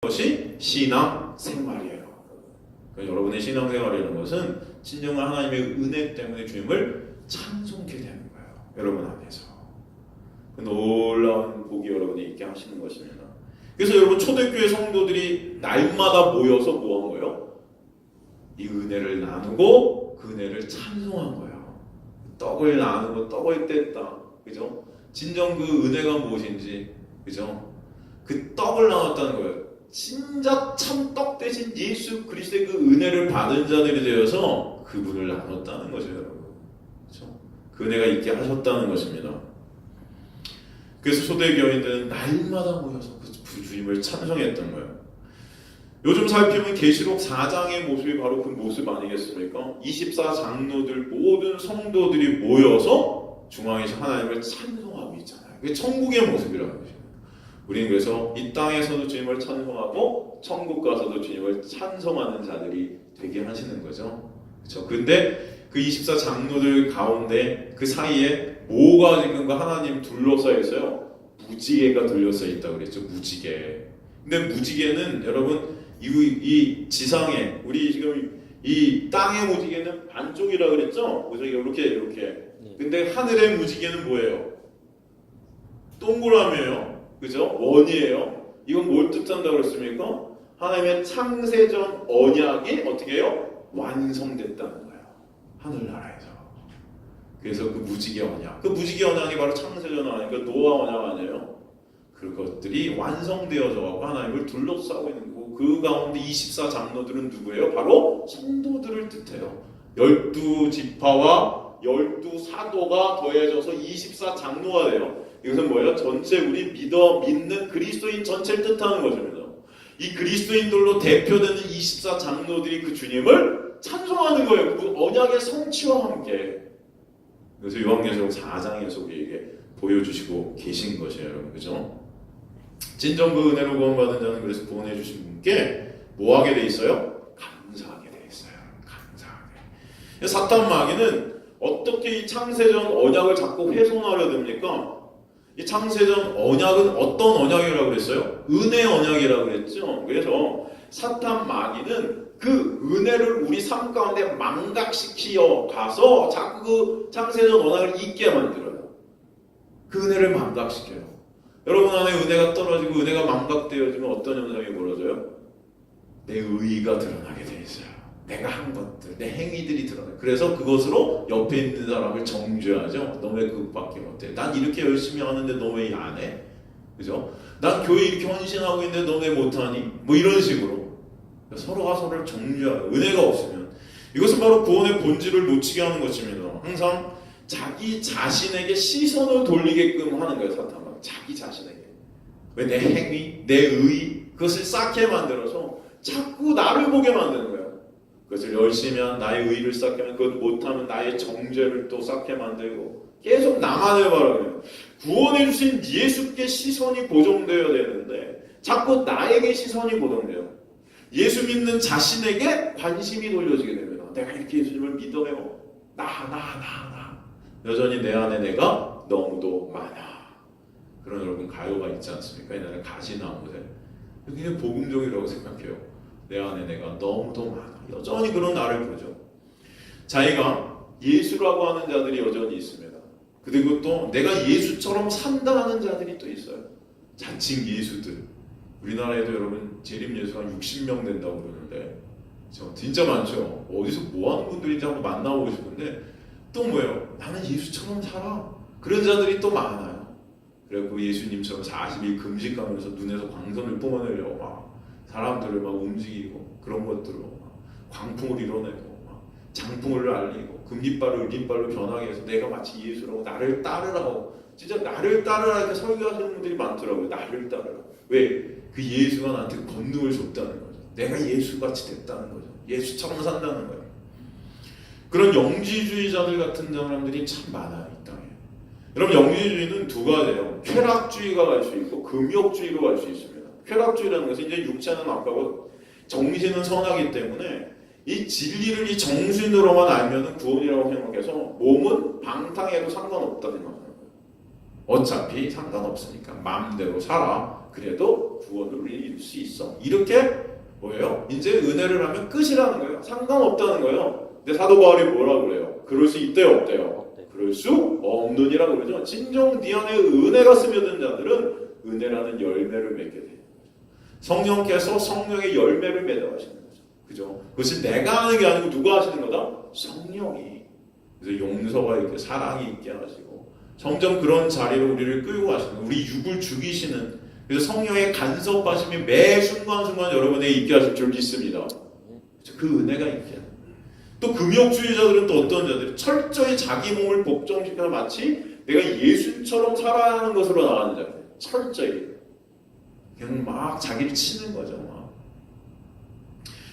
것이 신앙생활이에요. 그러니까 여러분의 신앙생활이라는 것은 진정한 하나님의 은혜 때문에 주님을 찬송케 되는 거예요. 여러분 안에서. 그 놀라운 복이 여러분이 있게 하시는 것입니다. 그래서 여러분 초대교회 성도들이 날마다 모여서 뭐 한 거예요? 이 은혜를 나누고 그 은혜를 찬송한 거예요. 떡을 나누고 떡을 뗐다. 그죠? 진정 그 은혜가 무엇인지, 그죠? 그 떡을 나눴다는 거예요. 진짜 참떡 대신 예수 그리스도의 그 은혜를 받은 자들이 되어서 그분을 나눴다는 거죠, 여러분. 그렇죠? 그 은혜가 있게 하셨다는 것입니다. 그래서 초대교인들은 날마다 모여서 그 주님을 찬송했던 거예요. 요즘 살피면 계시록 4장의 모습이 바로 그 모습 아니겠습니까? 24장로들 모든 성도들이 모여서 중앙에서 하나님을 찬송하고 있잖아요. 그게 천국의 모습이라는 거죠. 우리는 그래서 이 땅에서도 주님을 찬송하고 천국 가서도 주님을 찬송하는 자들이 되게 하시는 거죠. 그렇죠? 근데 그 24장로들 가운데 그 사이에 뭐가 지금 그 하나님 둘러싸여 있어요? 무지개가 둘러싸여 있다고 그랬죠. 무지개. 근데 무지개는 여러분 이 지상에 우리 지금 이 땅의 무지개는 반쪽이라고 그랬죠. 그래서 이렇게. 근데 하늘의 무지개는 뭐예요? 동그라미예요. 그죠? 원이에요. 이건 뭘 뜻한다고 그랬습니까? 하나님의 창세전 언약이 어떻게 해요? 완성됐다는 거예요. 하늘나라에서. 그래서 그 무지개 언약. 그 무지개 언약이 바로 창세전 언약이니까 노아 언약 아니에요? 그것들이 완성되어져 하나님을 둘러싸고 있는 거고 그 가운데 24장로들은 누구예요? 바로 성도들을 뜻해요. 12지파와 12사도가 더해져서 24장로가 돼요. 이것은 뭐예요? 전체 우리 믿는 그리스도인 전체를 뜻하는 것입니다. 이 그리스도인들로 대표되는 24장로들이 그 주님을 찬송하는 거예요. 그 언약의 성취와 함께. 그래서 요한계시록 4장에서 우리에게 보여주시고 계신 것이에요, 여러분. 그죠? 진정 그 은혜로 구원받은 자는 그래서 구원해 주신 분께 뭐 하게 돼 있어요? 감사하게 돼 있어요. 감사하게. 사탄 마귀는 어떻게 이 창세전 언약을 자꾸 훼손하려 듭니까? 이 창세전 언약은 어떤 언약이라고 그랬어요? 은혜 언약이라고 그랬죠. 그래서 사탄 마귀는 그 은혜를 우리 삶 가운데 망각시키어 가서 자꾸 그 창세전 언약을 잊게 만들어요. 그 은혜를 망각시켜요. 여러분 안에 은혜가 떨어지고 은혜가 망각되어지면 어떤 현상이 벌어져요? 내 의의가 드러나게 돼 있어요. 내가 한 것들, 내 행위들이 드러나요. 그래서 그것으로 옆에 있는 사람을 정죄하죠. 너 왜 그것밖에 못해? 난 이렇게 열심히 하는데 너 왜 안 해? 그죠? 난 교회 이렇게 헌신하고 있는데 너 왜 못하니? 뭐 이런 식으로 서로가 서로를 정죄하요. 은혜가 없으면 이것은 바로 구원의 본질을 놓치게 하는 것입니다. 항상 자기 자신에게 시선을 돌리게끔 하는 거예요. 사탄은 자기 자신에게. 왜 내 행위, 내 의의 그것을 쌓게 만들어서 자꾸 나를 보게 만드는 거예요. 그것을 열심히 한 나의 의의를 쌓게 하면 그것 못하면 나의 정죄를 또 쌓게 만들고 계속 나만을 바라봐요. 구원해 주신 예수께 시선이 고정되어야 되는데 자꾸 나에게 시선이 고정돼요. 예수 믿는 자신에게 관심이 돌려지게 됩니다. 내가 이렇게 예수님을 믿어요. 나. 여전히 내 안에 내가 너무도 많아. 그런 여러분 가요가 있지 않습니까? 옛날에 가시나무들. 그게 복음적이라고 생각해요. 내 안에 내가 너무도 많아. 여전히 그런 나를 보죠. 자기가 예수라고 하는 자들이 여전히 있습니다. 그리고 또 내가 예수처럼 산다 하는 자들이 또 있어요. 자칭 예수들. 우리나라에도 여러분 재림 예수가 60명 된다고 그러는데 진짜 많죠. 어디서 뭐하는 분들인지 한번 만나보고 싶은데 또 뭐예요? 나는 예수처럼 살아. 그런 자들이 또 많아요. 그래서 예수님처럼 40일 금식하면서 눈에서 광선을 뿜어내려고 막 사람들을 막 움직이고 그런 것들로 막 광풍을 이뤄내고 막 장풍을 날리고 금리발을 은리발로 변하게 해서 내가 마치 예수라고 나를 따르라고 진짜 나를 따르라 이렇게 설교하시는 분들이 많더라고요. 나를 따르라. 왜? 그 예수가 나한테 권능을 줬다는 거죠. 내가 예수같이 됐다는 거죠. 예수처럼 산다는 거예요. 그런 영지주의자들 같은 사람들이 참 많아요. 이 땅에. 여러분 영지주의는 두 가지예요. 쾌락주의가 갈 수 있고 금욕주의로 갈 수 있습니다. 쾌락주의라는 것은 이제 육체는 악하고 정신은 선하기 때문에 이 진리를 이 정신으로만 알면 구원이라고 생각해서 몸은 방탕해도 상관없다 생각하는 거예요. 어차피 상관없으니까 마음대로 살아. 그래도 구원을 우리 이룰 수 있어. 이렇게 뭐예요? 이제 은혜를 하면 끝이라는 거예요. 상관없다는 거예요. 근데 사도 바울이 뭐라 그래요? 그럴 수 있대요, 없대요? 그럴 수 없느니라고 그러죠. 진정 네 안에 은혜가 스며든 자들은 은혜라는 열매를 맺게 돼요. 성령께서 성령의 열매를 맺어가시는 거죠. 그죠? 그것이 내가 하는 게 아니고 누가 하시는 거다? 성령이. 그래서 용서가 있게 사랑이 있게 하시고 점점 그런 자리로 우리를 끌고 가시는, 우리 육을 죽이시는, 그래서 성령의 간섭하심이 매 순간순간 여러분에게 있게 하실 줄 믿습니다. 그 은혜가 있게 하는. 또 금욕주의자들은 또 어떤 자들이 철저히 자기 몸을 복종시켜 마치 내가 예수처럼 살아야 하는 것으로 나가는 자들. 철저히 그냥 막 자기를 치는 거죠. 막.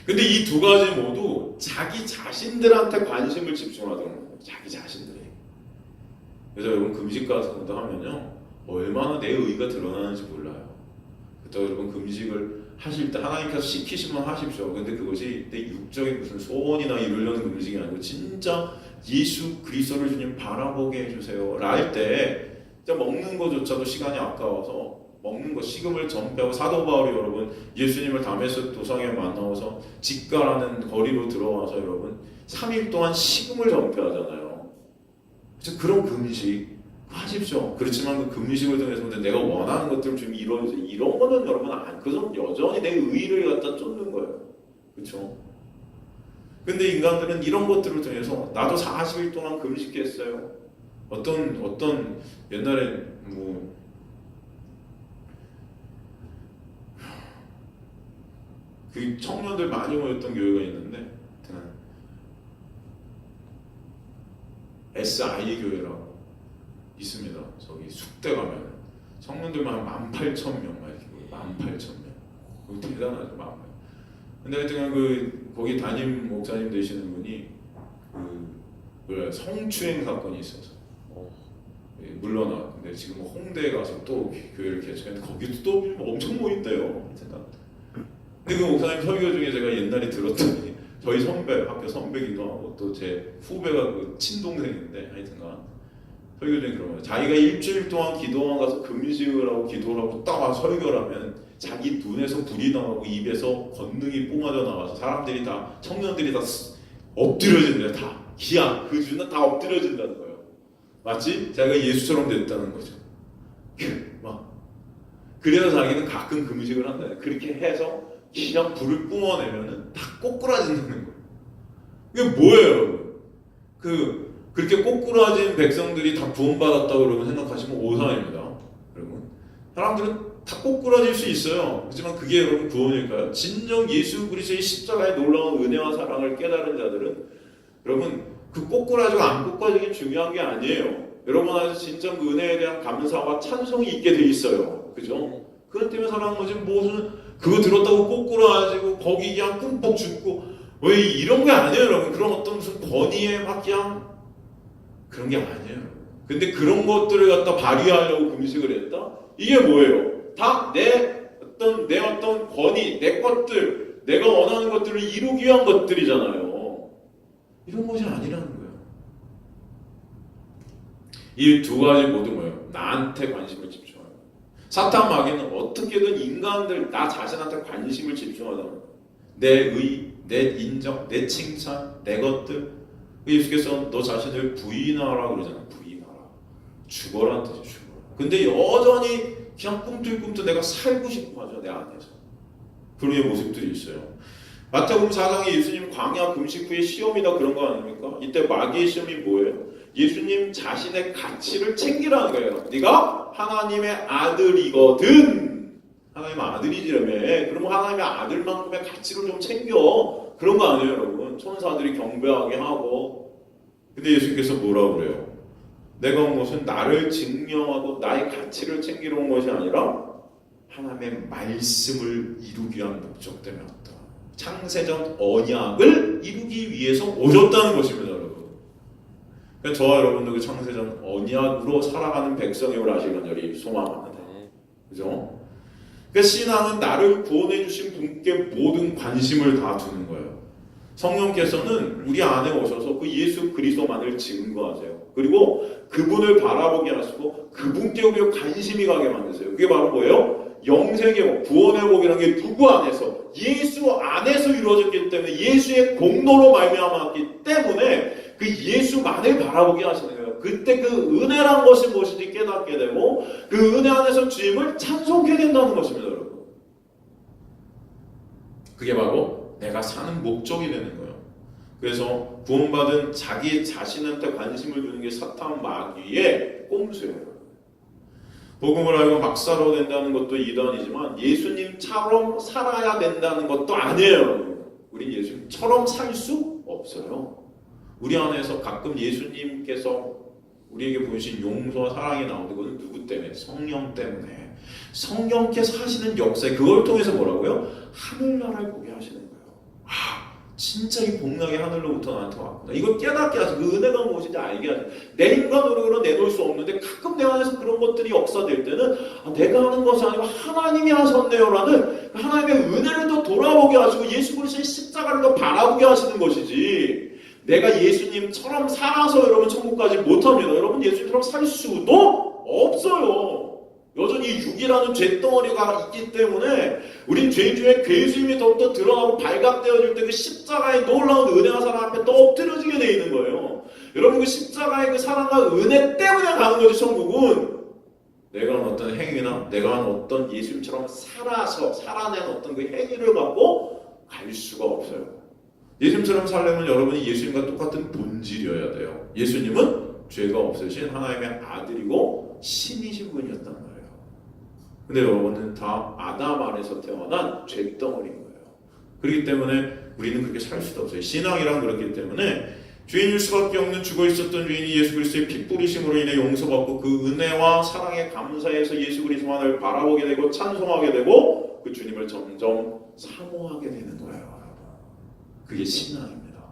근데 이 두 가지 모두 자기 자신들한테 관심을 집중하던 거예요. 자기 자신들이. 그래서 여러분 금식 같은 것도 하면요, 얼마나 내 의가 드러나는지 몰라요. 그때 여러분 금식을 하실 때 하나님께서 시키시면 하십시오. 근데 그것이 내 육적인 무슨 소원이나 이루려는 금식이 아니고 진짜 예수 그리스도를 주님 바라보게 해주세요 랄 때 진짜 먹는 것조차도 시간이 아까워서 먹는 것, 식음을 전폐하고, 사도 바울이 여러분 예수님을 다메섹 도상에 만나서 직가라는 거리로 들어와서 여러분 3일 동안 식음을 전폐하잖아요. 그래서 그런 금식 하십시오. 그렇지만 그 금식을 통해서 내가 원하는 것들을 좀 이루어주세요. 이런 거는 여러분 그건 여전히 내 의의를 갖다 쫓는 거예요. 그렇죠? 근데 인간들은 이런 것들을 통해서 나도 40일 동안 금식했어요. 어떤 옛날에 그 청년들 많이 모였던 교회가 있는데 SI 교회라고 있습니다. 저기 숙대 가면 청년들만 18,000명 막 이렇게 모여요. 18,000명. 그거 대단하죠, 18,000명. 근데 하여튼 거기 담임 목사님 되시는 분이 성추행 사건이 있어서 물러나왔는데 지금 홍대에 가서 또 교회를 개척했는데 거기도 또 엄청 모인대요. 근데 그 목사님 설교 중에 제가 옛날에 들었더니 저희 선배, 학교 선배기도 하고 또 제 후배가 그 친동생인데 하여튼간 설교 중에 그런 거예요. 자기가 일주일 동안 기도원 가서 금식을 하고 기도를 하고 딱 와서 설교를 하면 자기 눈에서 불이 나오고 입에서 권능이 뿜어져 나와서 사람들이 다, 청년들이 다 엎드려진대요. 다 기야 그 주는 다 엎드려진다는 거예요. 마치 자기가 예수처럼 됐다는 거죠. 막 그래서 자기는 가끔 금식을 한다. 그렇게 해서 그냥 불을 뿜어내면은 다 꼬꾸라진다는 거예요. 이게 뭐예요, 여러분? 그렇게 꼬꾸라진 백성들이 다 구원받았다고 여러분 생각하시면 오산입니다. 여러분, 사람들은 다 꼬꾸라질 수 있어요. 하지만 그게 여러분 구원일까요? 진정 예수 그리스도의 십자가의 놀라운 은혜와 사랑을 깨달은 자들은 여러분 그 꼬꾸라지고 안 꼬꾸라지기 중요한 게 아니에요. 여러분 안에서 진정 그 은혜에 대한 감사와 찬송이 있게 돼 있어요. 그죠? 그것 때문에 사랑하는 거지. 무슨 그거 들었다고 꼬꾸라지고 거기 그냥 끔뻑 죽고 왜 이런 게 아니에요, 여러분. 그런 어떤 무슨 권위에 막 그냥 그런 게 아니에요. 근데 그런 것들을 갖다 발휘하려고 금식을 했다? 이게 뭐예요? 다 내 어떤 권위, 내 것들, 내가 원하는 것들을 이루기 위한 것들이잖아요. 이런 것이 아니라는 거예요. 이 두 가지 모두 뭐예요? 나한테 관심을 집중하는 거예요. 사탄 마귀는 어떻게든 인간들, 나 자신한테 관심을 집중하자는 거예요. 내 의, 내 인정, 내 칭찬, 내 것들. 예수께서 너 자신을 부인하라 그러잖아요. 부인하라. 죽어라는 뜻이 죽어라. 근데 여전히 그냥 꿈틀꿈틀 내가 살고 싶어 하죠. 내 안에서. 그런 모습들이 있어요. 마태복음 4장에 예수님 광야 금식 후에 시험이다 그런 거 아닙니까? 이때 마귀의 시험이 뭐예요? 예수님 자신의 가치를 챙기라는 거예요. 네가 하나님의 아들이거든. 하나님의 아들이지라며. 그러면 하나님의 아들만큼의 가치를 좀 챙겨. 그런 거 아니에요, 여러분. 천사들이 경배하게 하고. 근데 예수님께서 뭐라고 그래요? 내가 온 것은 나를 증명하고 나의 가치를 챙기러 온 것이 아니라 하나님의 말씀을 이루기 위한 목적 때문에 왔다. 창세전 언약을 이루기 위해서 오셨다는 것입니다, 여러분. 그러니까 저와 여러분들 그 창세전 언약으로 살아가는 백성임을 아시길 간절히 소망합니다. 그죠? 그러니까 신앙은 나를 구원해 주신 분께 모든 관심을 다 두는 거예요. 성령께서는 우리 안에 오셔서 그 예수 그리스도만을 증거하세요. 그리고 그분을 바라보게 하시고 그분께 우리가 관심이 가게 만드세요. 그게 바로 뭐예요? 영생의 복, 구원의 복이라는 게 누구 안에서? 예수 안에서 이루어졌기 때문에 예수의 공로로 말미암았기 때문에 그 예수만을 바라보게 하시는 거예요. 그때 그 은혜란 것이 무엇인지 깨닫게 되고 그 은혜 안에서 주님을 찬송하게 된다는 것입니다. 여러분. 그게 바로 내가 사는 목적이 되는 거예요. 그래서 구원받은 자기 자신한테 관심을 두는 게 사탄 마귀의 꼼수예요. 복음을 알고 막 살아야 된다는 것도 이단이지만 예수님처럼 살아야 된다는 것도 아니에요. 우리 예수님처럼 살 수 없어요. 우리 안에서 가끔 예수님께서 우리에게 보이신 용서와 사랑이 나오는 것은 누구 때문에? 성령 때문에. 성령께서 하시는 역사에 그걸 통해서 뭐라고요? 하늘나라를 보게 하시는 거예요. 진짜 이 복락이 하늘로부터 나한테 왔구나. 이걸 깨닫게 하시고 그 은혜가 무엇인지 알게 하시고 내 인간 노력으로 내놓을 수 없는데 가끔 내 안에서 그런 것들이 역사될 때는 내가 하는 것이 아니고 하나님이 하셨네요라는 하나님의 은혜를 더 돌아보게 하시고 예수 그리스도의 십자가를 더 바라보게 하시는 것이지 내가 예수님처럼 살아서 여러분 천국까지 못합니다. 여러분 예수님처럼 살 수도 없어요. 여전히 육이라는 죄덩어리가 있기 때문에 우린 죄인 중에 괴수임이 더욱더 드러나고 발각되어질 때 그 십자가의 놀라운 은혜와 사랑 앞에 또 엎드려지게 돼 있는 거예요. 여러분 그 십자가의 그 사랑과 은혜 때문에 가는 거지 천국은. 내가 한 어떤 행위나 내가 한 어떤 예수님처럼 살아낸 어떤 그 행위를 갖고 갈 수가 없어요. 예수님처럼 살려면 여러분이 예수님과 똑같은 본질이어야 돼요. 예수님은 죄가 없으신 하나님의 아들이고 신이신 분이었단 말이에요. 근데 여러분은 다 아담 안에서 태어난 죄덩어리인 거예요. 그렇기 때문에 우리는 그렇게 살 수도 없어요. 신앙이란 그렇기 때문에 죄인일 수밖에 없는 죽어 있었던 죄인이 예수 그리스도의 피 뿌리심으로 인해 용서받고 그 은혜와 사랑에 감사해서 예수 그리스도만을 바라보게 되고 찬송하게 되고 그 주님을 점점 사모하게 되는 거예요. 그게 신앙입니다.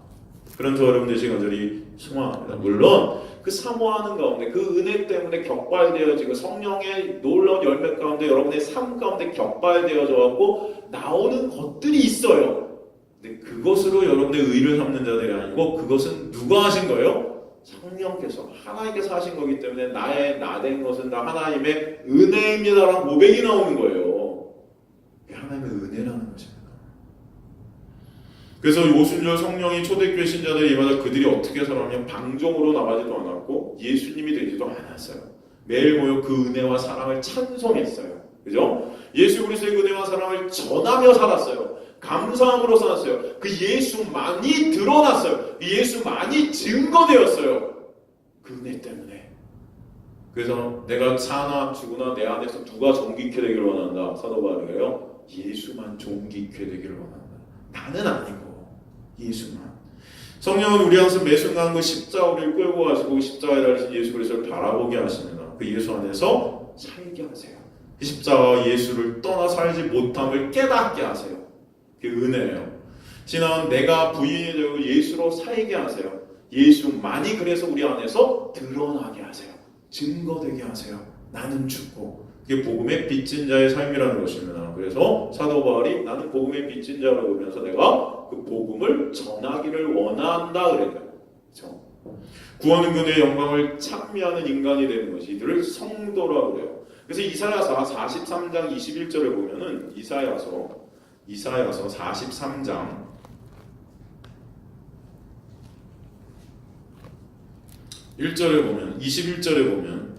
그래서 여러분들 제가 간절히 소망합니다. 물론 그 사모하는 가운데 그 은혜 때문에 격발되어지고 성령의 놀라운 열매 가운데 여러분의 삶 가운데 격발되어져 갖고 나오는 것들이 있어요. 근데 그것으로 여러분의 의를 삼는 자들이 아니고 그것은 누가 하신 거예요? 성령께서 하나님께서 하신 거기 때문에 나의 나된 것은 다 하나님의 은혜입니다라는 고백이 나오는 거예요. 그게 하나님의 은혜라는 것입니다. 그래서 오순절 성령이 초대교회 신자들이 임하자 그들이 어떻게 살았냐면 방종으로 나가지도 않았고 예수님이 되지도 않았어요. 매일 모여 그 은혜와 사랑을 찬송했어요. 그죠? 예수 그리스도의 은혜와 사랑을 전하며 살았어요. 감사함으로 살았어요. 그 예수만이 드러났어요. 그 예수만이 증거되었어요. 그 은혜 때문에. 그래서 내가 사나 죽으나 내 안에서 누가 존귀케 되기를 원한다. 사도 바울이에요. 예수만 존귀케 되기를 원한다. 나는 아니고 예수만. 성령은 우리 안에서 매 순간 그 십자가를 끌고 가시고 십자가에 달리신 예수 그리스도를 바라보게 하십니다. 그 예수 안에서 살게 하세요. 그 십자가와 예수를 떠나 살지 못함을 깨닫게 하세요. 그게 은혜예요. 신앙은 내가 부인이 되고 예수로 살게 하세요. 예수만이 그래서 우리 안에서 드러나게 하세요. 증거되게 하세요. 나는 죽고. 그게 복음의 빚진 자의 삶이라는 것입니다. 그래서 사도 바울이 나는 복음의 빚진 자라고 그러면서 내가 그 복음을 전하기를 원한다 그래요. 그렇죠? 구원 은근의 영광을 찬미하는 인간이 되는 것이 이들을 성도라고 그래요. 그래서 이사야서 43장 21절에 보면은 이사야서 43장 1절에 보면 21절에 보면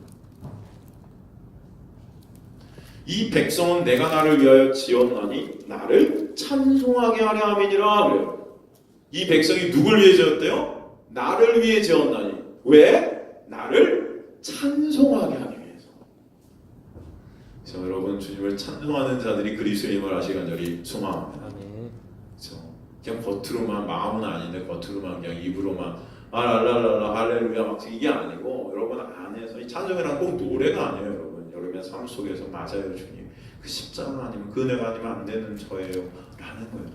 이 백성은 내가 나를 위하여 지었나니 나를 찬송하게 하려 함이니라 그래요. 이 백성이 누굴 위해 지었대요? 나를 위해 지었나니. 왜? 나를 찬송하게 하기 위해서. 그래서 여러분 주님을 찬송하는 자들이 그리스도의 힘을 아시기 간절히 소망합니다. 그렇죠? 그냥 겉으로만 마음은 아닌데 겉으로만 그냥 입으로만 랄랄랄라 할렐루야 막 이게 아니고 여러분 안에서 이 찬송이란 꼭 노래가 아니에요. 여러분의 삶 속에서 맞아요 주님 그 십자가 아니면 그 은혜가 아니면 안 되는 저예요 라는 거예요.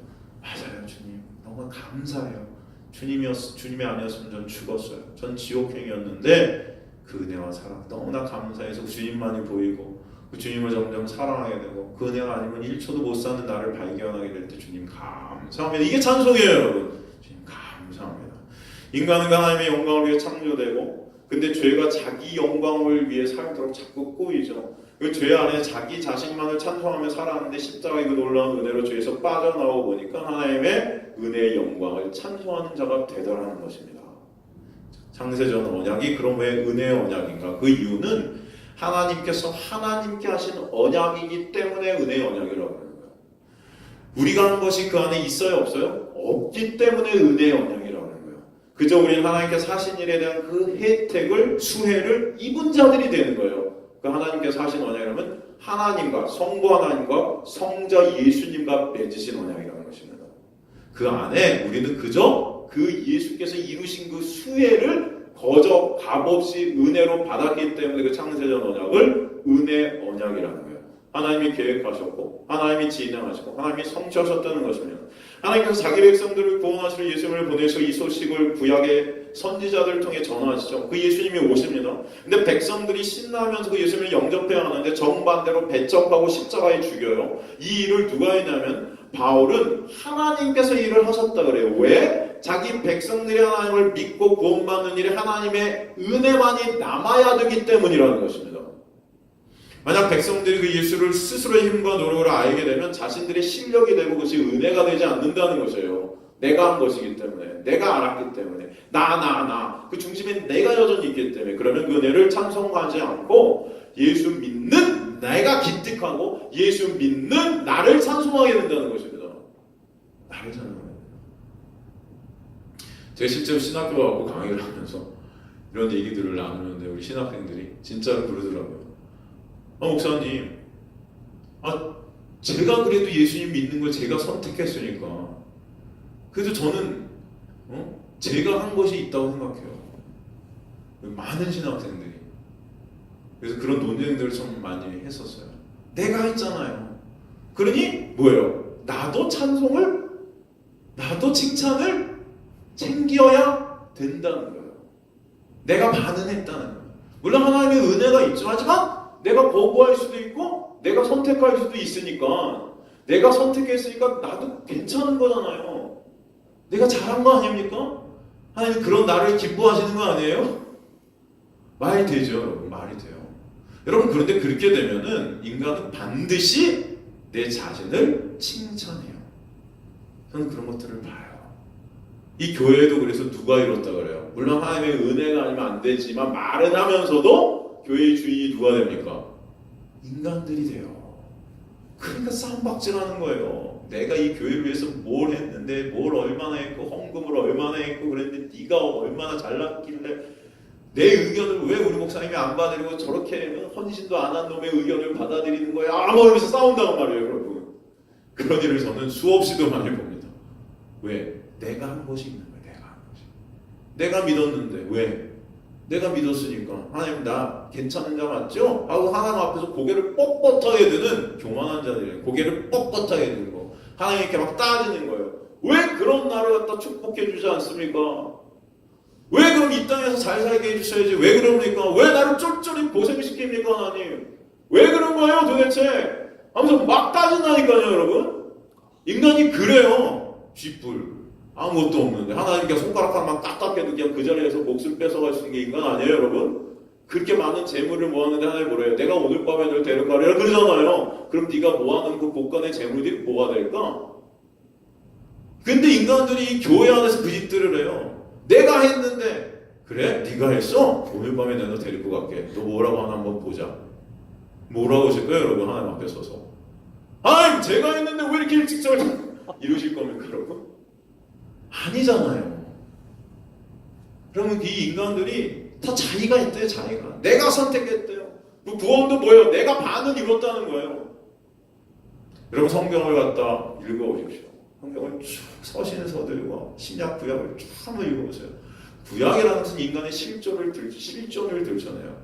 맞아요 주님 너무 감사해요. 주님이 아니었으면 전 죽었어요. 전 지옥행이었는데 그 은혜와 사랑 너무나 감사해서 주님만이 보이고 그 주님을 점점 사랑하게 되고 그 은혜가 아니면 1초도 못 사는 나를 발견하게 될 때 주님 감사합니다. 이게 찬송이에요 여러분. 주님 감사합니다. 인간은 하나님의 영광을 위해 창조되고 근데 죄가 자기 영광을 위해 살도록 자꾸 꼬이죠. 그 죄 안에 자기 자신만을 찬송하며 살았는데 십자가의 그 놀라운 은혜로 죄에서 빠져나오고 보니까 하나님의 은혜의 영광을 찬송하는 자가 되더라는 것입니다. 창세전 언약이 그럼 왜 은혜의 언약인가? 그 이유는 하나님께서 하나님께 하신 언약이기 때문에 은혜의 언약이라고 하는 거예요. 우리가 하는 것이 그 안에 있어요? 없어요? 없기 때문에 은혜의 언약이라고 하는 거예요. 그저 우리는 하나님께서 하신 일에 대한 그 혜택을, 수혜를 입은 자들이 되는 거예요. 그 하나님께서 하신 언약이라면 하나님과 성부 하나님과 성자 예수님과 맺으신 언약이라는 것입니다. 그 안에 우리는 그저 그 예수께서 이루신 그 수혜를 거저 값없이 은혜로 받았기 때문에 그 창세전 언약을 은혜 언약이라는 거예요. 하나님이 계획하셨고 하나님이 진행하시고 하나님이 성취하셨다는 것입니다. 하나님께서 자기 백성들을 구원하시러 예수님을 보내서 이 소식을 구약의 선지자들을 통해 전하시죠. 그 예수님이 오십니다. 근데 백성들이 신나면서 그 예수님을 영접해야 하는데 정반대로 배척하고 십자가에 죽여요. 이 일을 누가 했냐면 바울은 하나님께서 일을 하셨다 그래요. 왜? 자기 백성들이 하나님을 믿고 구원받는 일에 하나님의 은혜만이 남아야 되기 때문이라는 것입니다. 만약 백성들이 그 예수를 스스로의 힘과 노력으로 알게 되면 자신들의 실력이 되고 그것이 은혜가 되지 않는다는 것이에요. 내가 한 것이기 때문에, 내가 알았기 때문에, 나 그 중심에 내가 여전히 있기 때문에, 그러면 그 은혜를 찬송하지 않고 예수 믿는 내가 기특하고 예수 믿는 나를 찬송하게 된다는 것입니다. 나를 찬송하게 된다. 제가 실제로 신학교 가고 강의를 하면서 이런 얘기들을 나누는데 우리 신학생들이 진짜로 그러더라고요. 목사님, 제가 그래도 예수님 믿는 걸 제가 선택했으니까 그래도 저는 제가 한 것이 있다고 생각해요. 많은 신학생들이. 그래서 그런 논쟁들을 좀 많이 했었어요. 내가 했잖아요. 그러니 뭐예요? 나도 찬송을, 나도 칭찬을 챙겨야 된다는 거예요. 내가 반은 했다는 거예요. 물론 하나님의 은혜가 있죠. 하지만 내가 거부할 수도 있고 내가 선택할 수도 있으니까 내가 선택했으니까 나도 괜찮은 거잖아요. 내가 잘한 거 아닙니까? 하나님 그런 나를 기뻐하시는 거 아니에요? 말이 되죠, 여러분. 말이 돼요. 여러분 그런데 그렇게 되면은 인간은 반드시 내 자신을 칭찬해요. 저는 그런 것들을 봐요. 이 교회도 그래서 누가 이뤘다 그래요? 물론 하나님의 은혜가 아니면 안 되지만 말은 하면서도 교회의 주인이 누가 됩니까? 인간들이 돼요. 그러니까 싸움박질하는 거예요. 내가 이 교회를 위해서 뭘 했는데 뭘 얼마나 했고 헌금을 얼마나 했고 그랬는데 네가 얼마나 잘났길래 내 의견을 왜 우리 목사님이 안 받아들이고 저렇게 헌신도 안 한 놈의 의견을 받아들이는 거야? 뭐 이러면서 싸운다고 말이에요, 여러분. 그런 일을 저는 수없이도 많이 봅니다. 왜? 내가 한 것이 있는 거예요. 내가 한 것이. 내가 믿었는데 왜? 내가 믿었으니까 하나님 나 괜찮은 자 맞죠? 하고 하나님 앞에서 고개를 뻣뻣하게 드는 교만한 자들이에요. 고개를 뻣뻣하게 들고 하나님께 막 따지는 거예요. 왜 그런 나를 갖다 축복해 주지 않습니까? 왜 그럼 이 땅에서 잘 살게 해주셔야지? 왜 그럽니까? 왜 나를 쫄쫄이 고생시킵니까 하나님? 왜 그런 거예요 도대체? 하면서 막 따진다니까요 여러분. 인간이 그래요. 쥐뿔 아무것도 없는데 하나님께 손가락 하나만 딱딱해도 그냥 그 자리에서 몫을 뺏어갈 수 있는 게 인간 아니에요 여러분? 그렇게 많은 재물을 모았는데 하나님 뭐래요? 내가 오늘 밤에 널 데려가리라 그러잖아요. 그럼 네가 모아놓은 그 곳간의 재물들이 뭐가 될까? 근데 인간들이 교회 안에서 그 짓들을 해요. 내가 했는데 그래? 네가 했어? 오늘 밤에 내가 너 데리고 갈게. 너 뭐라고 하나 한번 보자. 뭐라고 하실 거예요 여러분? 하나님 앞에 서서 하나님 제가 했는데 왜 이렇게 일찍 이러실 겁니까 여러분? 아니잖아요. 그러면 이 인간들이 다 자기가 있대요. 자기가 내가 선택했대요. 그 구원도 뭐예요? 내가 반은 이뤘다는 거예요. 여러분 성경을 갖다 읽어보십시오. 성경을 쭉 서신서들과 신약 구약을 쭉 한번 읽어보세요. 구약이라는 것은 인간의 실존을 들춰내요.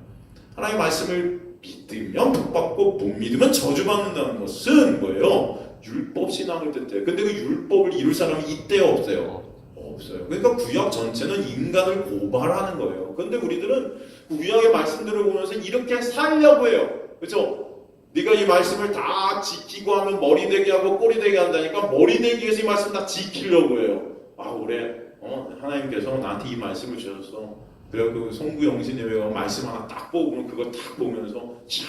하나님의 말씀을 믿으면 복받고 못 믿으면 저주받는다는 것은 뭐예요? 율법 신앙을 뜻해요. 근데 그 율법을 이룰 사람이 있대요 없어요? 없어요. 그러니까 구약 전체는 인간을 고발하는 거예요. 근데 우리들은 구약의 말씀들을 보면서 이렇게 살려고 해요. 그렇죠? 네가 이 말씀을 다 지키고 하면 머리 되게 하고 꼬리 되게 한다니까 머리 되기 위해서 이 말씀 다 지키려고 해요. 그래. 하나님께서 나한테 이 말씀을 주셨어. 그래서 그 송구영신예배가 말씀 하나 딱 보고 그걸 딱 보면서 참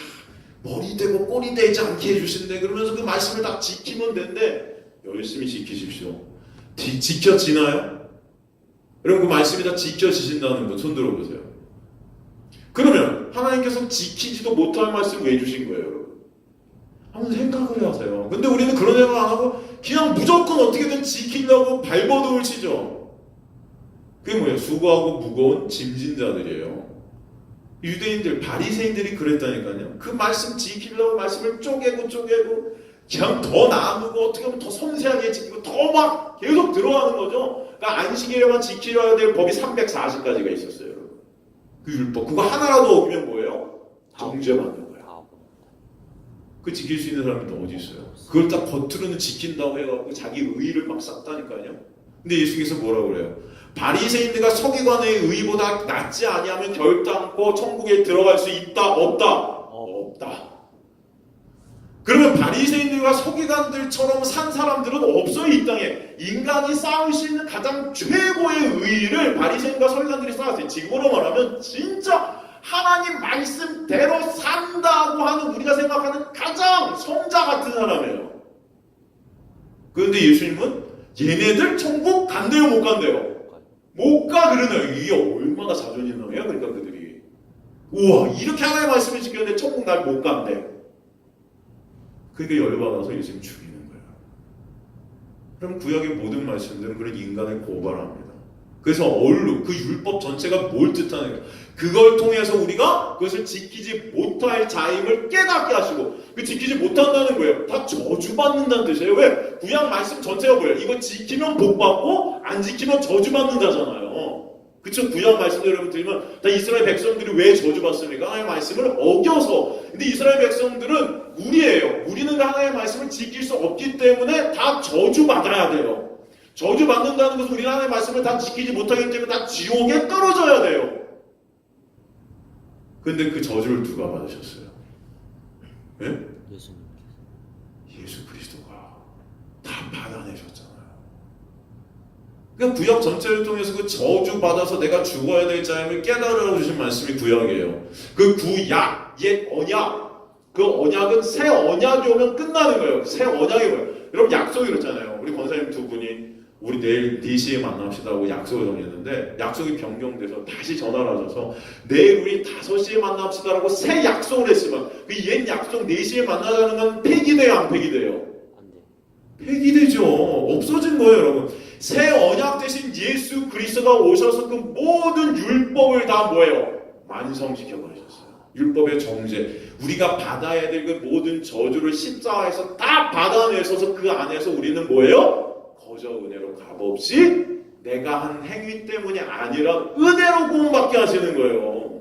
머리 되고 꼬리 되지 않게 해주신대. 그러면서 그 말씀을 다 지키면 된대. 열심히 지키십시오. 지켜지나요? 여러분 그 말씀이 다 지켜지신다는 거 손 들어보세요. 그러면 하나님께서 지키지도 못할 말씀 왜 주신 거예요, 여러분? 한번 생각을 하세요. 근데 우리는 그런 생각 안 하고 그냥 무조건 어떻게든 지키려고 발버둥을 치죠. 그게 뭐예요? 수고하고 무거운 짐진 자들이에요. 유대인들, 바리새인들이 그랬다니까요. 그 말씀 지키려고 말씀을 쪼개고 그냥 더 나누고 어떻게 하면 더 섬세하게 지키고 더 막 계속 들어가는 거죠. 그러니까 안식일에만 지키려야 될 법이 340가지가 있었어요. 여러분. 그 율법 그거 하나라도 어기면 뭐예요? 정죄받는 거예요. 그 지킬 수 있는 사람이 또 어디 있어요? 그걸 딱 겉으로는 지킨다고 해갖고 자기 의의를 막 쌓다니까요. 근데 예수께서 뭐라고 그래요? 바리새인들과 서기관의 의의보다 낫지 아니하면 결단코 천국에 들어갈 수 있다? 없다? 없다. 그러면 바리새인들과 서기관들처럼 산 사람들은 없어요. 이 땅에. 인간이 쌓을 수 있는 가장 최고의 의의를 바리새인과 서기관들이 쌓았어요. 지금으로 말하면 진짜 하나님 말씀대로 산다고 하는 우리가 생각하는 가장 성자 같은 사람이에요. 그런데 예수님은 얘네들 천국 간대요, 못 간대요? 못 가 그러네요. 이게 얼마나 자존이 상해요. 그러니까 그들이 우와 이렇게 하나님의 말씀을 지켰는데 천국 날 못 간대. 그러니까 열받아서 예수님 죽이는 거예요. 그럼 구약의 모든 말씀들은 그런 인간을 고발합니다. 그래서 얼룩, 그 율법 전체가 뭘 뜻하는가? 그걸 통해서 우리가 그것을 지키지 못할 자임을 깨닫게 하시고 그 지키지 못한다는 거예요. 다 저주받는다는 뜻이에요. 왜? 구약 말씀 전체가 뭐예요? 이거 지키면 복받고 안 지키면 저주받는다잖아요. 그쵸? 구약 말씀을 여러분 들으면 다 이스라엘 백성들이 왜 저주받습니까? 하나님의 말씀을 어겨서. 근데 이스라엘 백성들은 우리예요. 우리는 하나님의 말씀을 지킬 수 없기 때문에 다 저주받아야 돼요. 저주받는다는 것은 우리는 하나님의 말씀을 다 지키지 못하기 때문에 다 지옥에 떨어져야 돼요. 근데 그 저주를 누가 받으셨어요? 예? 예수 그리스도가 다 받아내셨잖아요. 그러니까 구약 전체를 통해서 그 저주 받아서 내가 죽어야 될 자임을 깨달아 주신 말씀이 구약이에요. 그 구약, 옛 언약, 그 언약은 새 언약이 오면 끝나는 거예요. 새 언약이 뭐예요? 여러분 약속이 그렇잖아요. 우리 권사님 두 분이 우리 내일 4시에 만납시다 하고 약속을 정했는데 약속이 변경돼서 다시 전화를 하셔서 내일 우리 5시에 만납시다 라고 새 약속을 했으면 그 옛 약속 4시에 만나자는 건 폐기돼요, 안 폐기돼요? 안 돼. 폐기되죠. 없어진 거예요, 여러분. 새 언약 대신 예수 그리스도가 오셔서 그 모든 율법을 다 뭐예요? 완성시켜 버리셨어요. 율법의 정죄, 우리가 받아야 될 그 모든 저주를 십자가에서 다 받아내셔서 그 안에서 우리는 뭐예요? 거저 은혜로 값없이 내가 한 행위 때문이 아니라 은혜로 구원받게 하시는 거예요.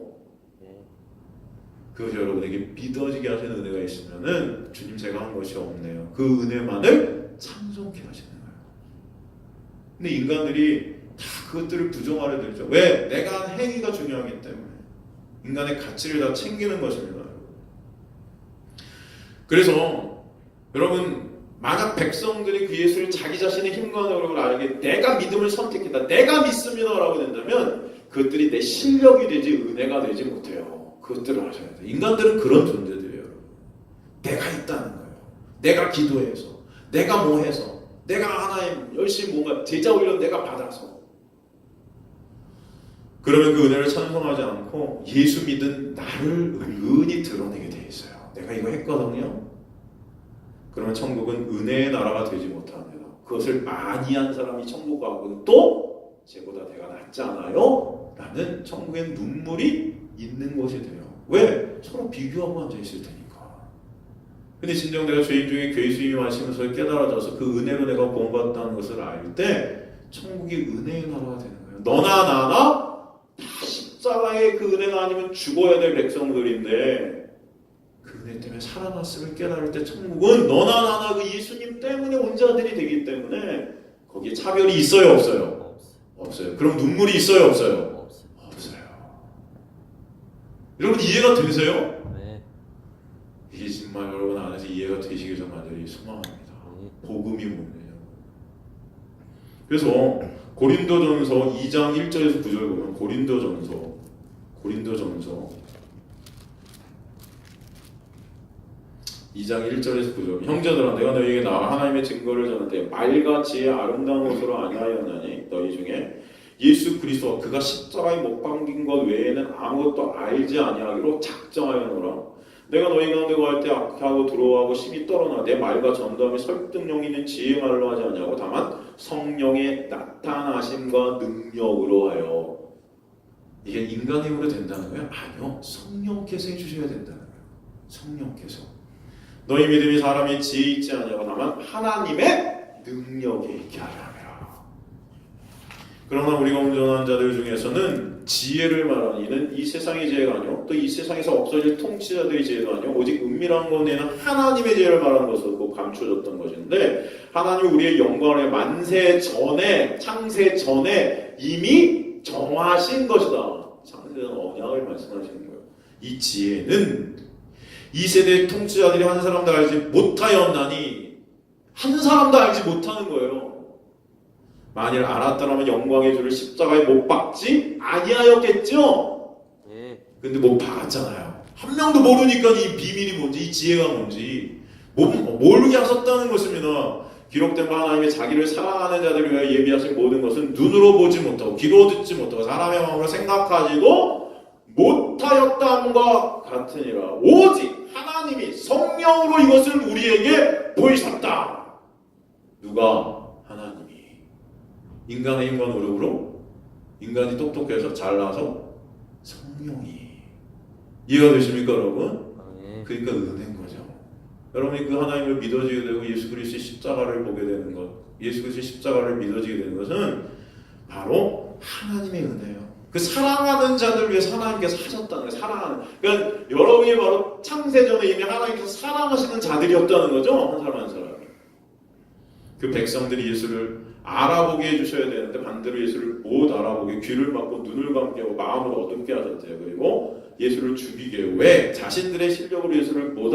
그것이 여러분에게 믿어지게 하시는 은혜가 있으면은 주님 제가 한 것이 없네요. 그 은혜만을 찬송케 하시는 거예요. 근데 인간들이 다 그것들을 부정하려 들죠. 왜? 내가 한 행위가 중요하기 때문에. 인간의 가치를 다 챙기는 것입니다. 그래서 여러분 만약 백성들이 그 예수를 자기 자신의 힘과 노력을 알게 내가 믿음을 선택했다, 내가 믿습니다 라고 된다면 그것들이 내 실력이 되지 은혜가 되지 못해요. 그것들을 아셔야 돼요. 인간들은 그런 존재들이에요. 내가 있다는 거예요. 내가 기도해서, 내가 뭐 해서, 내가 하나님 열심히 뭔가 제자 훈련 내가 받아서. 그러면 그 은혜를 찬송하지 않고 예수 믿은 나를 은근히 드러내게 돼 있어요. 내가 이거 했거든요. 그러면 천국은 은혜의 나라가 되지 못합니다. 그것을 많이 한 사람이 천국 가고 또 쟤보다 내가 낫지 않아요? 라는 천국엔 눈물이 있는 것이 돼요. 왜? 서로 비교하고 앉아있을 테니까. 근데 진정 내가 죄인 중에 교회 수임을 하시면서 깨달아져서 그 은혜로 내가 구원받았다는 것을 알 때 천국이 은혜의 나라가 되는 거예요. 너나 나나 다 십자가의 그 은혜가 아니면 죽어야 될 백성들인데 그 은혜 때문에 살아났음을 깨달을 때 천국은 너나 나나 그 예수님 때문에 온 자들이 되기 때문에 거기에 차별이 있어요, 없어요? 없어요. 그럼 눈물이 있어요, 없어요? 없어요. 여러분 이해가 되세요? 네. 이게 정말 여러분 안에서 이해가 되시길 정말 소망합니다. 복음이 뭔데요? 그래서 고린도전서 2장 1절에서 9절 보면 고린도전서 2장 1절에서 9절 형제들아 내가 너희에게 나와 하나님의 증거를 전하되 말과 지혜 아름다운 것으로 아니하였나니 너희 중에 예수 그리스도와 그가 십자가에 못 박힌 것 외에는 아무것도 알지 아니하기로 작정하였노라. 내가 너희 가운데 거할 때 악하고 두려워하고 심히 떨어나 내 말과 전도함이 설득력 있는 지혜 말로 하지 아니하고 다만 성령의 나타나심과 능력으로 하여. 이게 인간의 힘으로 된다는 거예요? 아니요. 성령께서 해주셔야 된다는 거예요. 성령께서. 너희 믿음이 사람의 지혜 있지 아니하고 다만 하나님의 능력에 있게 하라. 그러나 우리가 온전한 자들 중에서는 지혜를 말하는 이는 이 세상의 지혜가 아니요 또 이 세상에서 없어질 통치자들의 지혜도 아니요 오직 은밀한 권에는 하나님의 지혜를 말하는 것으로 감춰졌던 것인데 하나님이 우리의 영광을 만세 전에 창세 전에 이미 정하신 것이다. 창세전 언약을 말씀하시는 거예요. 이 지혜는 이 세대의 통치자들이 한 사람도 알지 못하였나니 한 사람도 알지 못하는 거예요. 만일 알았더라면 영광의 주를 십자가에 못 박지 아니하였겠죠? 근데 못 박았잖아요. 한 명도 모르니까 이 비밀이 뭔지 이 지혜가 뭔지 모르게 하셨다는 것입니다. 기록된 바 하나님의 자기를 사랑하는 자들을 위하여 예비하신 모든 것은 눈으로 보지 못하고 귀로 듣지 못하고 사람의 마음으로 생각하지도 못하였다함과 같으니라. 오직 하나님이 성령으로 이것을 우리에게 보이셨다. 누가? 하나님이. 인간의 힘과 노력으로 인간이 똑똑해서 잘나서 성령이. 이해가 되십니까 여러분? 그러니까 은혜인 거죠. 여러분이 그 하나님을 믿어지게 되고 예수 그리스도의 십자가를 보게 되는 것, 예수 그리스도의 십자가를 믿어지게 되는 것은 바로 하나님의 은혜예요. 그 사랑하는 자들 위해서 하나님께서 하셨다는 거예요. 사랑하는. 그러니까 여러분이 바로 창세전에 이미 하나님께서 사랑하시는 자들이었다는 거죠. 한 사람 한 사람이. 그 백성들이 예수를 알아보게 해주셔야 되는데 반대로 예수를 못 알아보게 귀를 막고 눈을 감게 하고 마음을 어둡게 하셨대요. 그리고 예수를 죽이게. 왜? 자신들의 실력으로 예수를 못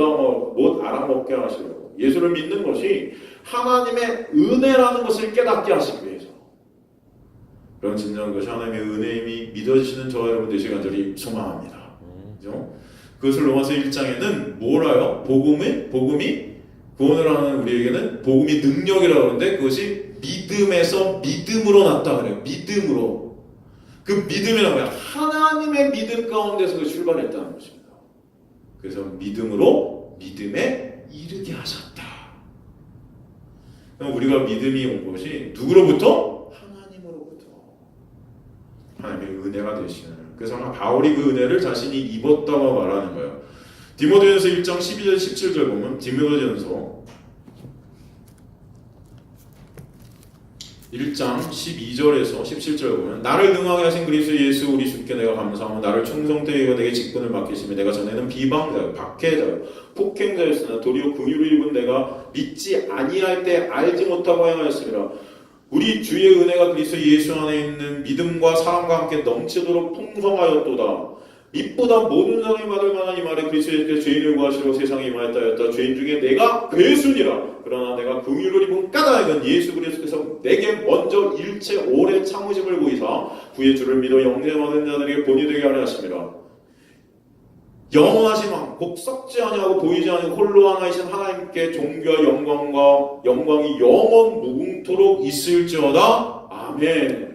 알아먹게 하시려고. 예수를 믿는 것이 하나님의 은혜라는 것을 깨닫게 하시기 위해서. 그런 진정한 것이 하나님의 은혜임이 믿어지시는 저와 여러분 되시길 간절히 소망합니다. 그죠? 그것을 로마서 1장에는 뭐라요? 복음이 구원을 하는 우리에게는 복음이 능력이라고 하는데 그것이 믿음에서 믿음으로 났다 그래요. 믿음으로. 그 믿음이라는 거야. 하나님의 믿음 가운데서 출발했다는 것입니다. 그래서 믿음으로 믿음에 이르게 하셨다. 그럼 우리가 믿음이 온 것이 누구로부터? 하나님으로부터. 하나님의 은혜가 되시는. 그래서 바울이 그 은혜를 자신이 입었다고 말하는 거예요. 디모데전서 1장 12절 17절 보면 디모데전서 1장 12절에서 17절 보면 나를 능하게 하신 그리스도 예수 우리 주께 내가 감사하며 나를 충성되게 하여 내게 직분을 맡기시며 내가 전에는 비방자요 박해자요 폭행자였으나 도리어 긍휼을 입은 내가 믿지 아니할 때 알지 못하고 행하였으리라. 우리 주의 은혜가 그리스도 예수 안에 있는 믿음과 사랑과 함께 넘치도록 풍성하였도다. 이보다 모든 사람이 받을 만한 이 말에 그리스도의 죄인을 구하시려고 세상에 임하였다. 죄인 중에 내가 괴순이라. 그러나 내가 긍휼을 입은 까닭은 예수 그리스도께서 내게 먼저 일체 오래 참으심을 보이사 구의 주를 믿어 영생 얻은 자들에게 본이 되게 하려 하심이라. 영원하신 왕, 곧 썩지 아니하고 보이지 않는 홀로 하나이신 하나님께 존귀와 영광이 영원 무궁토록 있을지어다. 아멘.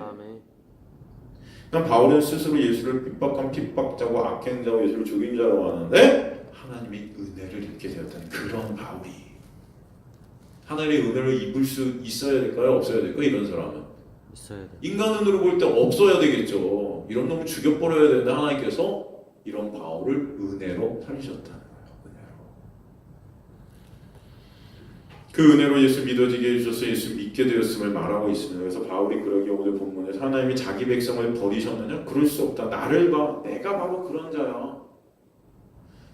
그럼 바울은 스스로 예수를 핍박한 핍박자고 악행자고 예수를 죽인 자라고 하는데 하나님의 은혜를 입게 되었다는 그런 바울이. 하나님의 은혜를 입을 수 있어야 될까요? 없어야 될까요? 이런 사람은 있어야 돼. 인간 눈으로 볼 때 없어야 되겠죠. 이런 놈을 죽여버려야 되는데 하나님께서 이런 바울을 은혜로 살리셨다는 거예요. 그 은혜로 예수 믿어지게 해주셔서 예수 믿게 되었음을 말하고 있습니다. 그래서 바울이 그러기에 오늘 본문에서 하나님이 자기 백성을 버리셨느냐? 그럴 수 없다. 나를 봐. 내가 바로 그런 자야.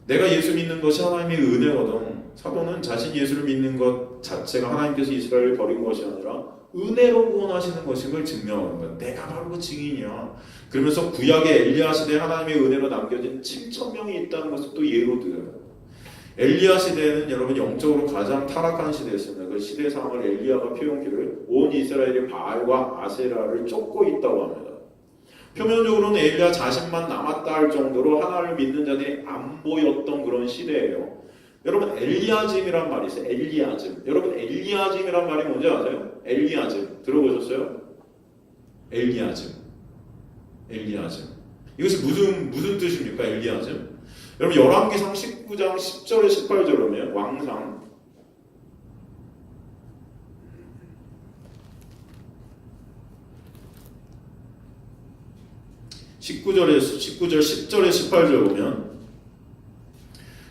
내가 예수 믿는 것이 하나님의 은혜거든. 사도는 자신 예수를 믿는 것 자체가 하나님께서 이스라엘을 버린 것이 아니라 은혜로 구원하시는 것임을 증명하는 거야. 내가 바로 그 증인이야. 그러면서 구약의 엘리야 시대에 하나님의 은혜로 남겨진 7,000명이 있다는 것을 또 예로 들어요. 엘리야 시대에는 여러분 영적으로 가장 타락한 시대였습니다. 그 시대 상황을 엘리야가 표현기를 온 이스라엘이 바알과 아세라를 쫓고 있다고 합니다. 표면적으로는 엘리야 자신만 남았다 할 정도로 하나님을 믿는 자들이 안 보였던 그런 시대예요. 여러분 엘리야짐이란 말이 있어요. 엘리야짐. 여러분 엘리야짐이란 말이 뭔지 아세요? 엘리야짐 들어보셨어요? 엘리야짐. 엘리야짐. 이것이 무슨 뜻입니까? 엘리야짐. 여러분 열왕기상 19장 10절에 18절에 보면 왕상 19절 10절에 18절에 보면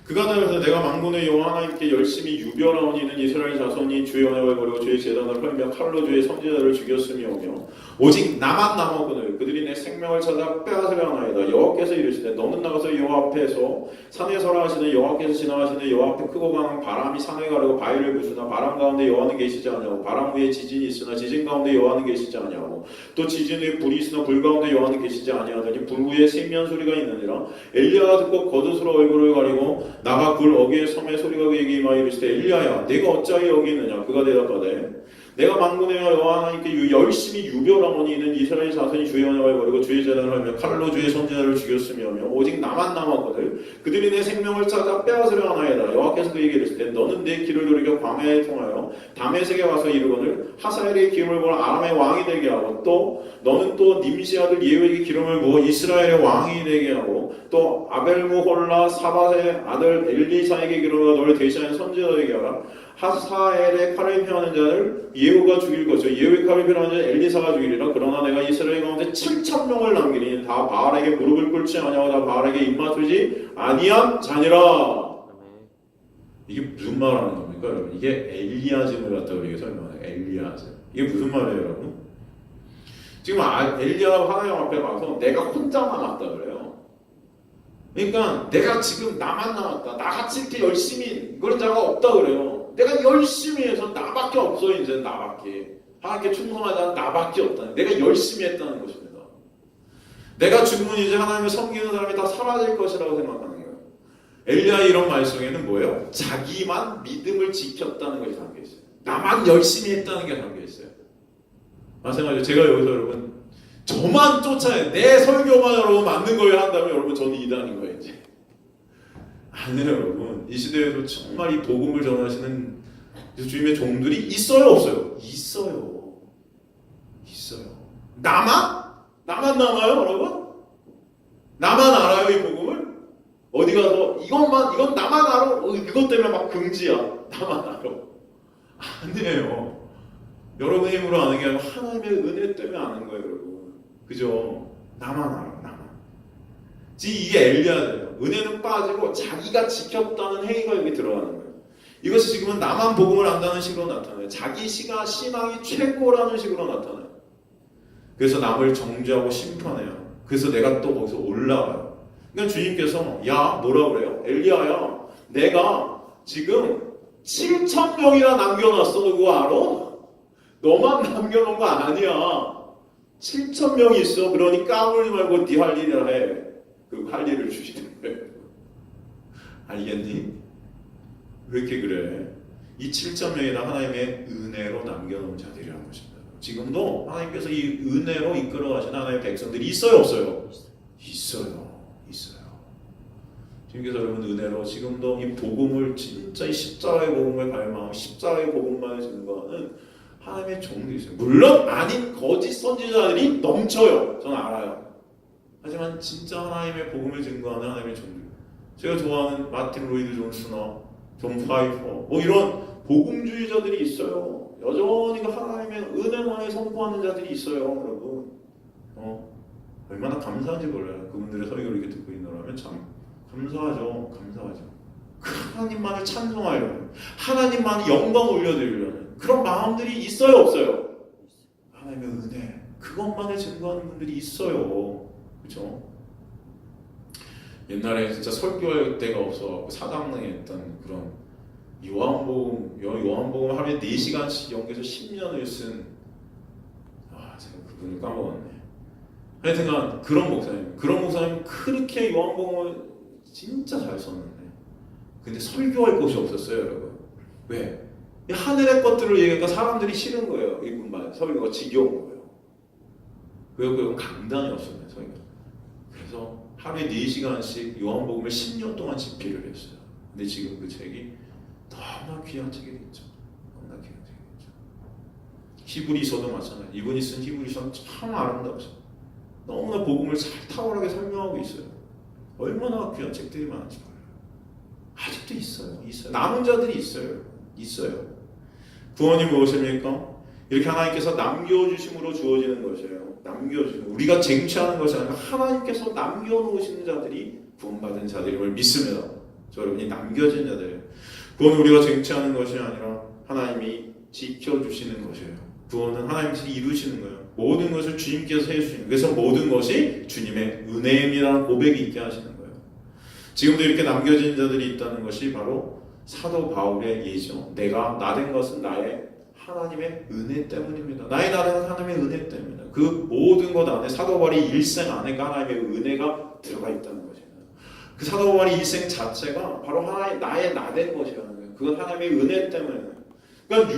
그가 다면서 내가 만군의 여호와 하나님께 열심히 유별하오니는 이스라엘 자손이 주의 언약을 버리고 주의 제단을 헐며 칼로 주의 선지자들을 죽였음이오며 오직 나만 남았거늘 그들이 내 생명을 찾아 빼앗으려 하나이다. 여호와께서 이르시되 너는 나가서 여호와 앞에서 산에 서라 하시는 여호와께서 지나가시는 여호와 앞에 크고 강한 바람이 산에 가르고 바위를 부수나 바람 가운데 여호와는 계시지 아니하고 바람 위에 지진이 있으나 지진 가운데 여호와는 계시지 아니하고 또 지진 위에 불이 있으나 불 가운데 여호와는 계시지 아니하더니 불 위에 생면 소리가 있느니라. 엘리야가 듣고 겉옷으로 얼굴을 가리고 나가 굴 어귀의 섬의 소리가 그에게 임하여 이르시되 엘리야야 내가 어찌하여 여기 있느냐. 그가 대답하되 내가 만군의 여호와 하나님께 열심히 유별하오니 이는 이스라엘 자손이 주의 언약을 버리고 주의 제단을 하며 칼로 주의 선지자를 죽였으며 오직 나만 남았거늘 그들이 내 생명을 찾아 빼앗으려 하나이다. 여호와께서 그에게 이르시되 너는 내 길을 돌이켜 광야에 통하여 다메섹에 와서 이르거늘 하사엘의 기름을 부어 아람의 왕이 되게 하고 또 너는 또 님시 아들 예후에게 기름을 부어 이스라엘의 왕이 되게 하고 또 아벨무홀라 사밧의 아들 엘리사에게 기름을 부어 너를 대신하는 선지자 되게 하라. 하사엘의 칼을 피하는 자를 예후가 죽일 것이요 예후의 칼을 피하는 자를 엘리사가 죽이리라. 그러나 내가 이스라엘 가운데 7,000명을 남기니 다 바알에게 무릎을 꿇지 아니하고 다 바알에게 입맞추지 아니한 자니라. 이게 무슨 말하는 겁니까 여러분? 이게 엘리야짐을 갖다 우리에게 설명해요. 엘리야짐. 이게 무슨 말이에요 여러분? 지금 엘리야가 하나님 앞에 가서 내가 혼자 남았다 그래요. 그러니까 내가 지금 나만 남았다. 나같이 이렇게 열심히 그런 자가 없다 그래요. 내가 열심히 해서 나밖에 없어요. 이제 나밖에. 하나님께 충성하자는 나밖에 없다. 내가 열심히 했다는 것입니다. 내가 죽으면 이제 하나님을 섬기는 사람이 다 사라질 것이라고 생각하는 거예요. 엘리야의 이런 말 속에는 뭐예요? 자기만 믿음을 지켰다는 것이 담겨 있어요. 나만 열심히 했다는 게 담겨 있어요. 마찬가지로 제가 여기서 여러분 저만 쫓아야 내 설교만 여러분 맞는 거예요 한다면 여러분 저는 이단인 거예요 이제. 아니에요 여러분. 이 시대에도 정말 이 복음을 전하시는 주님의 종들이 있어요 없어요? 있어요. 있어요. 나만 남아요 여러분? 나만 알아요 이 복음을? 어디 가서 이건 나만 알아. 이것 때문에 막 금지야. 나만 알아. 아니에요. 여러분 힘으로 아는 게 아니라 하나님의 은혜 때문에 아는 거예요 여러분. 그죠? 나만 알아. 나만. 지금 이게 엘리야예요. 은혜는 빠지고 자기가 지켰다는 행위가 여기 들어가는 거예요. 이것이 지금은 나만 복음을 안다는 식으로 나타나요. 자기 신앙이 최고라는 식으로 나타나요. 그래서 남을 정죄하고 심판해요. 그래서 내가 또 거기서 올라가요. 그러니까 주님께서 야 뭐라 그래요? 엘리야야 내가 지금 7,000명이나 남겨놨어. 너 그거 알아? 너만 남겨놓은 거 아니야. 7,000명이 있어. 그러니 까불지 말고 네 할 일이라 해. 그 할 일을 주시는 거예요. 알겠니? 왜 이렇게 그래? 이 7,000명이 다 하나님의 은혜로 남겨놓은 자들이라는 것입니다. 지금도 하나님께서 이 은혜로 이끌어 가시는 하나님의 백성들이 있어요 없어요? 있어요. 주님께서 여러분 은혜로 지금도 이 복음을 진짜 이 십자가의 복음을 갈망하고 십자가의 복음만을 증거하는 하나님의 종들이 있어요. 물론 아닌 거짓 선지자들이 넘쳐요. 저는 알아요. 하지만 진짜 하나님의 복음을 증거하는 하나님의 종들. 제가 좋아하는 마틴 로이드 존스나 존 파이퍼 뭐 이런 복음주의자들이 있어요. 여전히 하나님의 은혜만을 선포하는 자들이 있어요. 여러분 얼마나 감사한지 몰라요. 그분들의 설교를 이렇게 듣고 있노라면 참 감사하죠. 하나님만을 찬송하려는, 하나님만을 영광 올려드리려는 그런 마음들이 있어요 없어요? 하나님의 은혜 그것만을 증거하는 분들이 있어요. 그렇죠? 옛날에 진짜 설교할 데가 없어서 사당능했던 그런 요한복음 하루에 4시간씩 연구해서 10년을 쓴 제가 그분을 까먹었네. 하여튼간 그런 목사님 그렇게 요한복음을 진짜 잘 썼는데 근데 설교할 곳이 없었어요 여러분. 왜? 하늘의 것들을 얘기하니까 사람들이 싫은 거예요. 이분만 설교가 지겨운 거예요. 그리고 강단이 없었네 설교. 그래서 하루에 4시간씩 요한복음을 10년 동안 집필을 했어요. 근데 지금 그 책이 너무나 귀한 책이 됐죠. 너무나 귀한 책이 됐죠. 히브리서도 마찬가지. 이분이 쓴 히브리서는 참 아름답죠. 너무나 복음을 잘 탁월하게 설명하고 있어요. 얼마나 귀한 책들이 많은지 몰라요. 아직도 있어요. 남은 자들이 있어요. 구원이 무엇입니까? 이렇게 하나님께서 남겨주심으로 주어지는 것이에요. 남겨주심. 우리가 쟁취하는 것이 아니라 하나님께서 남겨놓으시는 자들이 구원받은 자들임을 믿습니다. 저 여러분이 남겨진 자들이에요. 구원은 우리가 쟁취하는 것이 아니라 하나님이 지켜주시는 것이에요. 구원은 하나님께서 이루시는 거예요. 모든 것을 주님께서 해주시는 거예요. 그래서 모든 것이 주님의 은혜임이라는 고백이 있게 하시는 거예요. 지금도 이렇게 남겨진 자들이 있다는 것이 바로 사도 바울의 예죠. 내가 나된 것은 나의 하나님의 은혜 때문입니다. 나의 나된 것은 하나님의 은혜 때문입니다. 그 모든 것 안에 사도 바울의 일생 안에 하나님의 은혜가 들어가 있다는 것입니다. 그 사도 바울의 일생 자체가 바로 하나님 나의 나된 것이라는 거예요. 그건 하나님의 은혜 때문에. 그러니까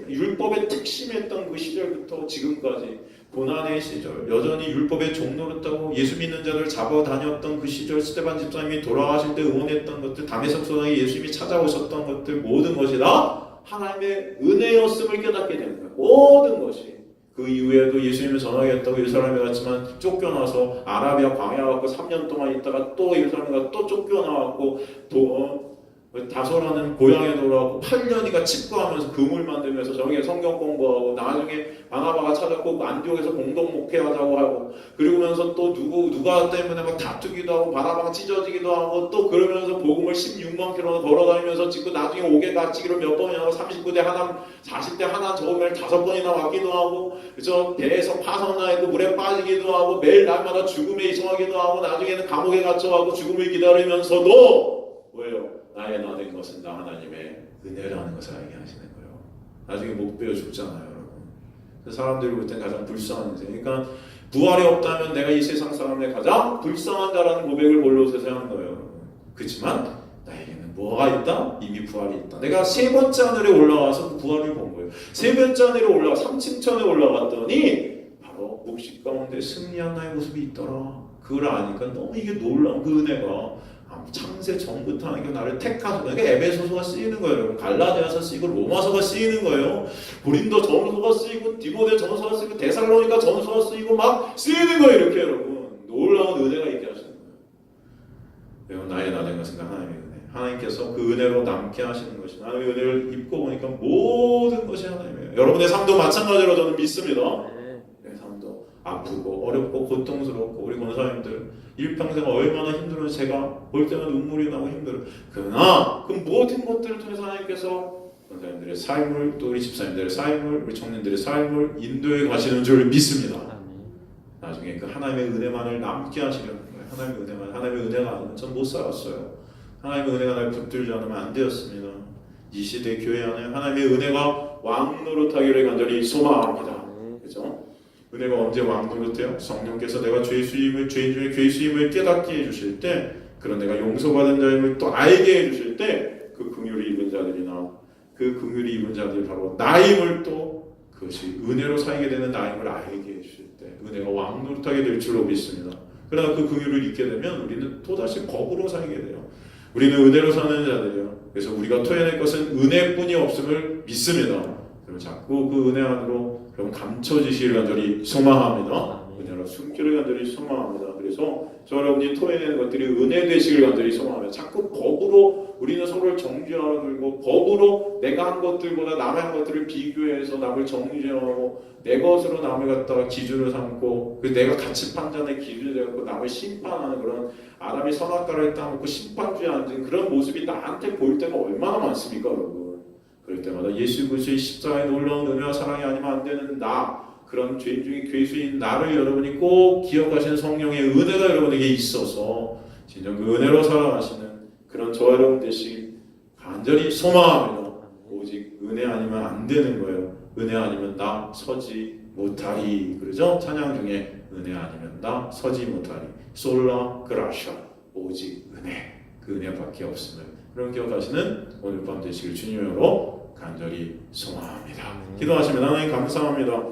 율법의 특심했던 그 시절부터 지금까지 고난의 시절, 여전히 율법의 종노릇하고 예수 믿는 자를 잡아다녔던 그 시절, 스데반 집사님이 돌아가실 때 응원했던 것들, 다메섹 소당에 예수님이 찾아오셨던 것들, 모든 것이 다 하나님의 은혜였음을 깨닫게 되는 거예요. 모든 것이. 그 이후에도 예수님을 전하겠다고 예루살렘에 갔지만 쫓겨나서 아라비아 광야 갖고 3년 동안 있다가 또 예루살렘에 가서 또 쫓겨나왔고 다소라는 고향에 돌아왔고 8년이가 칩거하면서 그물 만들면서 저녁에 성경 공부하고 나중에 바나바가 찾았고 안디옥에서 공동 목회하자고 하고 그러면서 또 누가 때문에 막 다투기도 하고 바나바가 찢어지기도 하고 또 그러면서 복음을 16만 킬로나 걸어다니면서 찍고 나중에 5개 갇히기로 몇 번이나 하고 39대 하나 40대 하나 저음을 5번이나 왔기도 하고 그래서 배에서 파선나고 물에 빠지기도 하고 매일 날마다 죽음에 이송하기도 하고 나중에는 감옥에 갇혀가고 죽음을 기다리면서도 뭐예요? 나의 나된 것은 나 하나님의 은혜라는 것을 알게 하시는 거예요. 나중에 못 배워 죽잖아요, 여러분. 사람들이 볼 땐 가장 불쌍한 인생. 그러니까 부활이 없다면 내가 이 세상 사람의 가장 불쌍한 자라는 고백을 몰로서서 하는 거예요, 여러분. 그렇지만 나에게는 뭐가 있다? 이미 부활이 있다. 내가 세 번째 하늘에 올라와서 부활을 본 거예요. 세 번째 하늘에 올라가 3층천에 올라갔더니 바로 묵식 가운데 승리한 나의 모습이 있더라. 그걸 아니까 너무 이게 놀라운 그 은혜가 창세 전부터 하나님께 나를 택하시고 그러니까 에베소서가 쓰이는 거예요. 여러분. 갈라디아서 쓰이고 로마서가 쓰이는 거예요. 고린도 전서가 쓰이고 디모데 전서가 쓰이고 데살로니가 전서가 쓰이고 막 쓰이는 거예요. 이렇게 여러분. 놀라운 은혜가 있게 하시는 거예요. 나의 나된 것은 하나님의 은혜. 하나님께서 그 은혜로 남게 하시는 것이 하나님의 은혜를 입고 보니까 모든 것이 하나님이에요. 여러분의 삶도 마찬가지로 저는 믿습니다. 내 삶도 아프고 어렵고 고통스럽고 우리 권사님들 일평생 얼마나 힘들어요. 제가 볼 때마다 눈물이 나고 힘들어요. 그러나 그 모든 것들을 통해서 하나님께서 권사님들의 삶을 또 우리 집사님들의 삶을 우리 청년들의 삶을 인도해 가시는 줄 믿습니다. 나중에 그 하나님의 은혜만을 남게 하시려는 거예요. 하나님의 은혜가 아니면 전 못 살았어요. 하나님의 은혜가 날 붙들지 않으면 안 되었습니다. 이 시대 교회 안에 하나님의 은혜가 왕노릇하기를 간절히 소망합니다. 그렇죠? 은혜가 언제 왕노릇해요? 성령께서 내가 죄인 중에 죄 수임을 깨닫게 해주실 때, 그런 내가 용서받은 자임을 또 알게 해주실 때, 그 긍휼이 입은 자들이나 그 긍휼이 입은 자들이 바로 나임을 또 그것이 은혜로 살게 되는 나임을 알게 해주실 때, 은혜가 왕노릇하게 될 줄로 믿습니다. 그러나 그 긍휼을 잊게 되면 우리는 또다시 법으로 살게 돼요. 우리는 은혜로 사는 자들이에요. 그래서 우리가 토해낼 것은 은혜뿐이 없음을 믿습니다. 그럼 자꾸 그 은혜 안으로 여러분 감춰지시길 간절히 소망합니다. 은혜로 숨기를 간절히 소망합니다. 그래서 저 여러분이 토해내는 것들이 은혜 되시길 간절히 소망합니다. 자꾸 법으로 우리는 서로를 정죄하러 들고 법으로 내가 한 것들보다 남의 한 것들을 비교해서 남을 정죄하고 내 것으로 남을 갖다가 기준을 삼고 내가 가치 판단의 기준이 되고 남을 심판하는 그런 아담이 선악과를 따먹고 심판주에 앉은 그런 모습이 나한테 보일 때가 얼마나 많습니까, 여러분? 그럴 때마다 예수 그리스도의 십자가의 놀라운 은혜와 사랑이 아니면 안 되는 나, 그런 죄인 중에 괴수인 나를 여러분이 꼭 기억하시는 성령의 은혜가 여러분에게 있어서 진정 그 은혜로 살아가시는 그런 저와 여러분 되시길 간절히 소망합니다. 오직 은혜 아니면 안 되는 거예요. 은혜 아니면 나 서지 못하리. 그러죠? 찬양 중에 은혜 아니면 나 서지 못하리. 솔라 그라샤. 오직 은혜. 그 은혜밖에 없음을. 그런 기억하시는 오늘 밤 되시길 주님으로 간절히 소망합니다. 기도하시면 하나님 감사합니다.